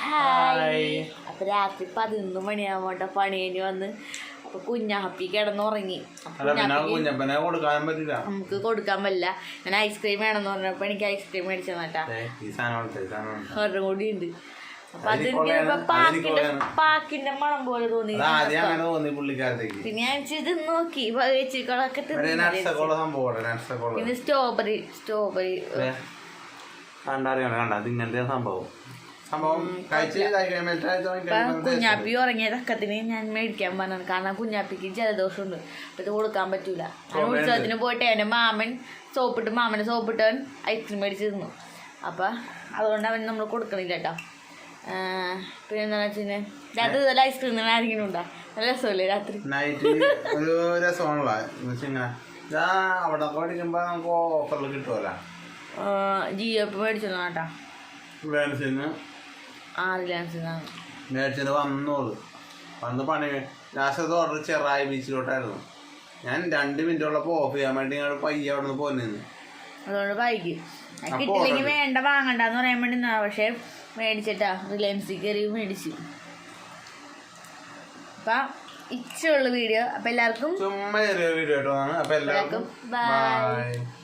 Hi. അപ്പൊ രാത്രി 11 മണിയാവട്ടെ പണി കഴിഞ്ഞ് വന്ന്. അപ്പൊ കുഞ്ഞാപ്പി കിടന്നുറങ്ങി. നമുക്ക് കൊടുക്കാൻ പറ്റില്ല. ഞാൻ ഐസ്ക്രീം വേണമെന്ന് പറഞ്ഞപ്പോ എനിക്ക് ഐസ്ക്രീം മേടിച്ചു തന്നാട്ടാ. ഒരെണ്ണം കൂടി ഉണ്ട്. അപ്പൊ പാക്കിന്റെ മണം പോലെ തോന്നി. പിന്നെ ഞാൻ ഇത് നോക്കി ചേച്ചികളൊക്കെ പിന്നെ സ്ട്രോബെറി ഇങ്ങനത്തെ കുഞ്ഞാപ്പി ഉറങ്ങിയ തക്കത്തിന് ഞാൻ മേടിക്കാൻ പറഞ്ഞത്. കാരണം കുഞ്ഞാപ്പിക്ക് ജലദോഷമുണ്ട്. അപ്പൊ ഇത് കൊടുക്കാൻ പറ്റൂല. ഉത്സവത്തിന് പോയിട്ട് എൻ്റെ മാമനെ സോപ്പിട്ട് അവൻ ഐസ്ക്രീം മേടിച്ച് തിന്നു. അപ്പൊ അതുകൊണ്ട് അവൻ നമ്മൾ കൊടുക്കണില്ല കേട്ടോ. പിന്നെ എന്താ വെച്ചാൽ രാത്രി നല്ല ഐസ്ക്രീം തന്നെ ആരെങ്കിലും ഉണ്ടാ. നല്ല രസമല്ലേ രാത്രി? ഒരു രസമാണല്ലോ. ഓഫറിൽ കിട്ടുമല്ലോ. ജിയോ മേടിച്ചു കേട്ടോ. മേടിച്ചത് വന്ന് പണി ലാസ്റ്റ് ഓർഡർ ചെറായി ബീച്ചിലോട്ടായിരുന്നു. ഞാൻ 2 മിനിറ്റുള്ളപ്പോൾ ഓഫ് ചെയ്യാൻ വേണ്ടി പയ്യെ അവിടെ നിന്ന് പോന്നിരുന്നു. അതുകൊണ്ട് വൈകി കിട്ടില്ലെങ്കിൽ വേണ്ട വാങ്ങണ്ടെന്ന് പറയാൻ വേണ്ടി. പക്ഷെ മേടിച്ചിട്ടാ റിലയൻസിൽ കയറി മേടിച്ചു. അപ്പൊ ഇച്ചുള്ള വീഡിയോ. അപ്പൊ എല്ലാവർക്കും ചുമ്മാ ചെറിയ വീഡിയോ കേട്ടോ. അപ്പൊ എല്ലാവർക്കും ബൈ.